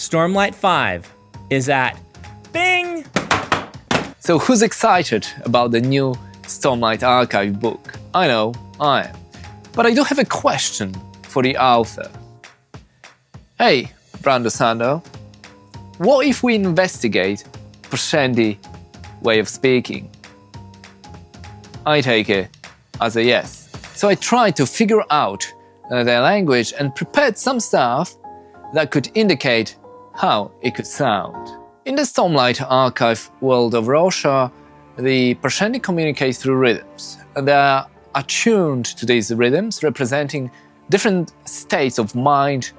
Stormlight 5 is at Bing! So who's excited about the new Stormlight Archive book? I know, I am. But I do have a question for the author. Hey, Brando Sando, what if we investigate Parshendi way of speaking? I take it as a yes. So I tried to figure out their language and prepared some stuff that could indicate how it could sound. In the Stormlight Archive world of Roshar, the Parshendi communicate through rhythms. They are attuned to these rhythms, representing different states of mind,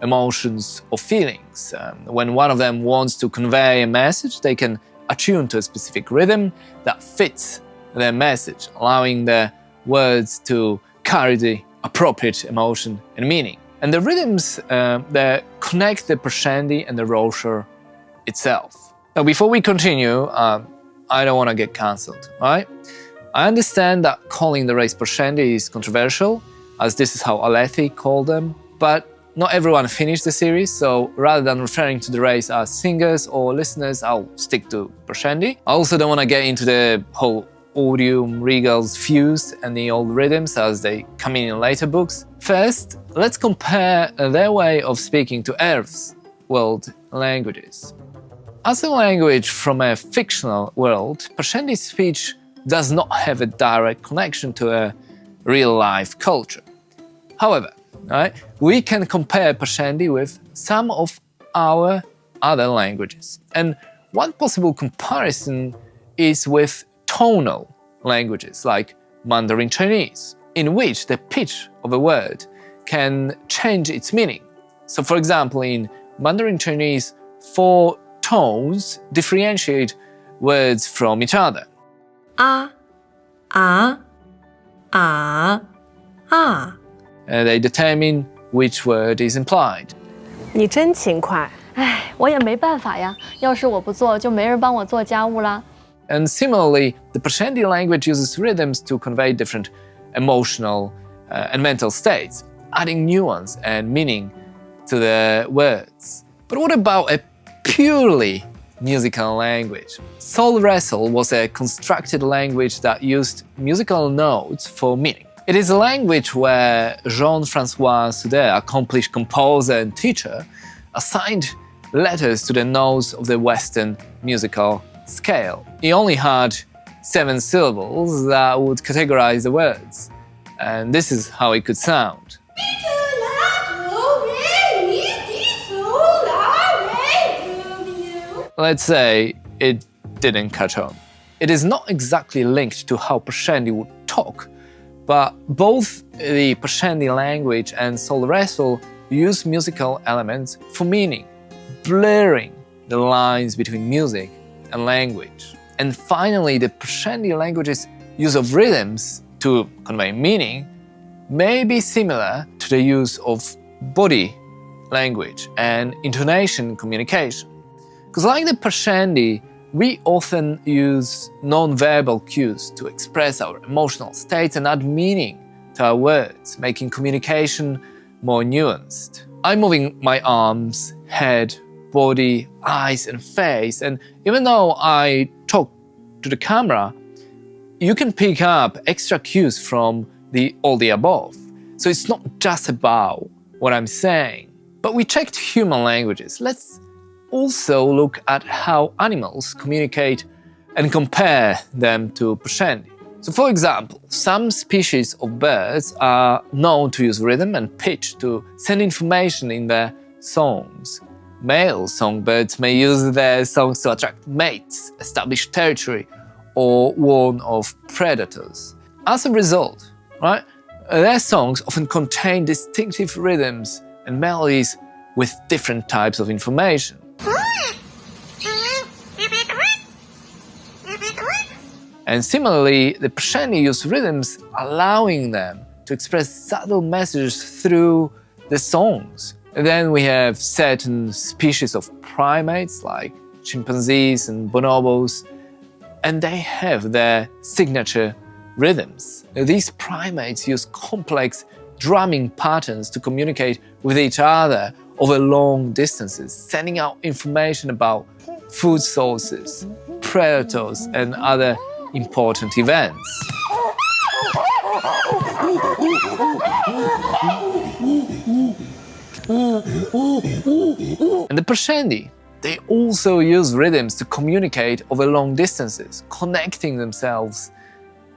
emotions, or feelings. When one of them wants to convey a message, they can attune to a specific rhythm that fits their message, allowing their words to carry the appropriate emotion and meaning. And the rhythms that connect the Parshendi and the Roshar itself. Now, before we continue, I don't want to get cancelled, right? I understand that calling the race Parshendi is controversial, as this is how Alethi called them, but not everyone finished the series, so rather than referring to the race as singers or listeners, I'll stick to Parshendi. I also don't want to get into the whole Odium, Regals, Fused and the old rhythms as they come in later books. First, let's compare their way of speaking to Earth's world languages. As a language from a fictional world, Parshendi's speech does not have a direct connection to a real-life culture. However, we can compare Parshendi with some of our other languages. And one possible comparison is with tonal languages like Mandarin Chinese, in which the pitch of a word can change its meaning. So, for example, in Mandarin Chinese, 4 tones differentiate words from each other. They determine which word is implied. 你真勤快。唉，我也没办法呀，要是我不做，就没人帮我做家务啦。And similarly, the Parshendi language uses rhythms to convey different emotional and mental states, adding nuance and meaning to the words. But what about a purely musical language? Soul Wrestle was a constructed language that used musical notes for meaning. It is a language where Jean-François Soudet, accomplished composer and teacher, assigned letters to the notes of the Western musical scale. He only had 7 syllables that would categorize the words, and this is how it could sound. Let's say it didn't catch on. It is not exactly linked to how Parshendi would talk, but both the Parshendi language and Soul Wrestle use musical elements for meaning, blurring the lines between music and language. And finally, the Parshendi language's use of rhythms to convey meaning may be similar to the use of body language and intonation communication. Because like the Parshendi, we often use non-verbal cues to express our emotional states and add meaning to our words, making communication more nuanced. I'm moving my arms, head, body, eyes and face, and even though I talk to the camera, you can pick up extra cues from all the above. So it's not just about what I'm saying. But we checked human languages. Let's also look at how animals communicate and compare them to Parshendi. So for example, some species of birds are known to use rhythm and pitch to send information in their songs. Male songbirds may use their songs to attract mates, establish territory, or warn of predators. As a result, their songs often contain distinctive rhythms and melodies with different types of information. And similarly, the Parshendi use rhythms, allowing them to express subtle messages through the songs. And then we have certain species of primates like chimpanzees and bonobos, and they have their signature rhythms. These primates use complex drumming patterns to communicate with each other over long distances, sending out information about food sources, predators, and other important events. And the Parshendi, they also use rhythms to communicate over long distances, connecting themselves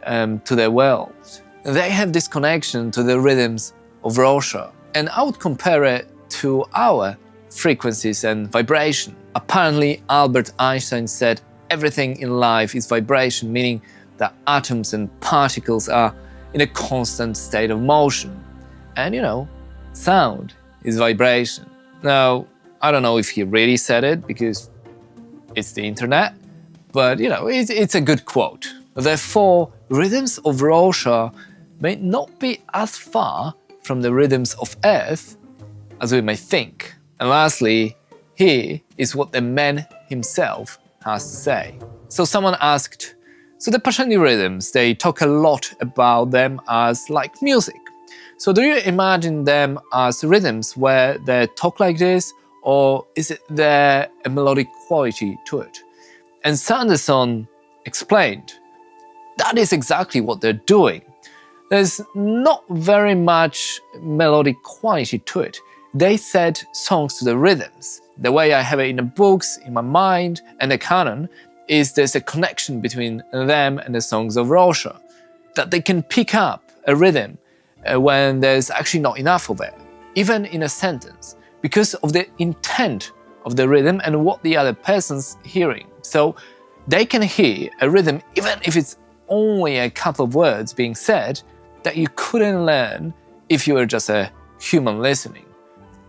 to their world. They have this connection to the rhythms of Roshar, and I would compare it to our frequencies and vibration. Apparently, Albert Einstein said everything in life is vibration, meaning that atoms and particles are in a constant state of motion. And sound is vibration. Now, I don't know if he really said it because it's the internet, but it's a good quote. Therefore, rhythms of Roshar may not be as far from the rhythms of Earth as we may think. And lastly, here is what the man himself has to say. So someone asked, so the Parshendi rhythms, they talk a lot about them as like music. So do you imagine them as rhythms where they talk like this, or is there a melodic quality to it? And Sanderson explained, that is exactly what they're doing. There's not very much melodic quality to it. They set songs to the rhythms. The way I have it in the books, in my mind, and the canon is there's a connection between them and the songs of Roshar. That they can pick up a rhythm when there's actually not enough of it, even in a sentence, because of the intent of the rhythm and what the other person's hearing. So they can hear a rhythm even if it's only a couple of words being said that you couldn't learn if you were just a human listening.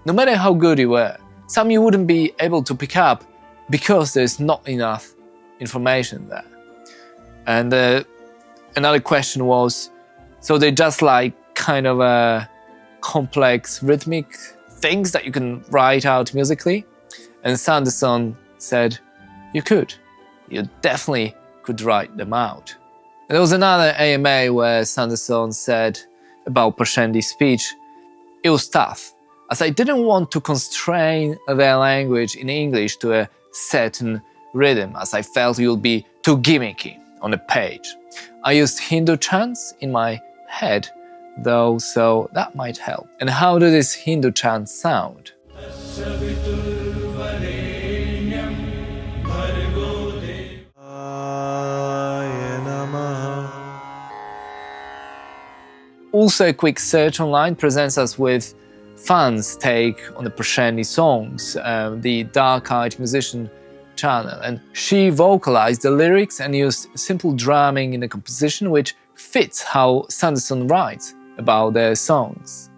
No matter how good you were, some you wouldn't be able to pick up because there's not enough information there. And another question was, so they're just like kind of a complex rhythmic things that you can write out musically? And Sanderson said, you could. You definitely could write them out. And there was another AMA where Sanderson said about Parshendi's speech, it was tough, as I didn't want to constrain their language in English to a certain rhythm, as I felt it would be too gimmicky on a page. I used Hindu chants in my head, though, so that might help. And how do these Hindu chants sound? Also, a quick search online presents us with Fan's take on the Parshendi songs, the dark-eyed musician channel, and she vocalized the lyrics and used simple drumming in the composition, which fits how Sanderson writes about their songs.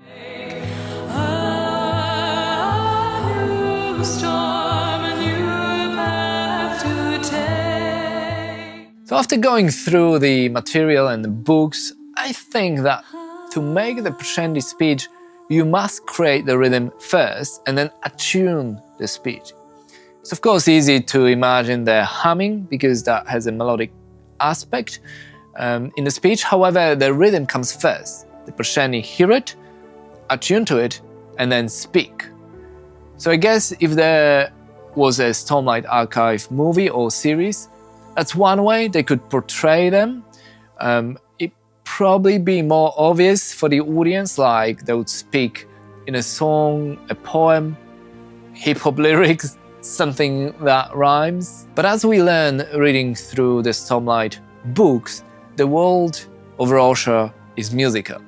So after going through the material and the books, I think that to make the Parshendi speech, you must create the rhythm first and then attune the speech. It's of course easy to imagine the humming because that has a melodic aspect in the speech. However, the rhythm comes first. The Parshendi hear it, attune to it, and then speak. So I guess if there was a Stormlight Archive movie or series, that's one way they could portray them. It probably be more obvious for the audience, like they would speak in a song, a poem, hip-hop lyrics, something that rhymes. But as we learn reading through the Stormlight books, the world of Roshar is musical.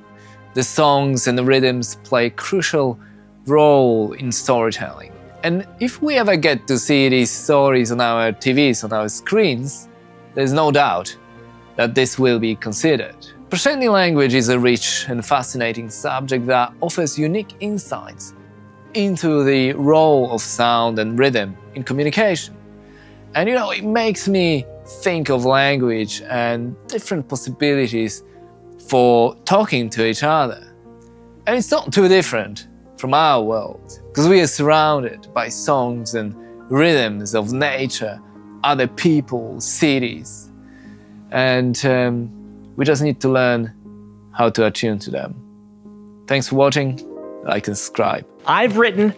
The songs and the rhythms play a crucial role in storytelling. And if we ever get to see these stories on our TVs, on our screens, there's no doubt that this will be considered. Parshendi language is a rich and fascinating subject that offers unique insights into the role of sound and rhythm in communication. And it makes me think of language and different possibilities for talking to each other. And it's not too different from our world, because we are surrounded by songs and rhythms of nature, other people, cities. And we just need to learn how to attune to them. Thanks for watching. Like and subscribe. I've written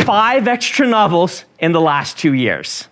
5 extra novels in the last 2 years.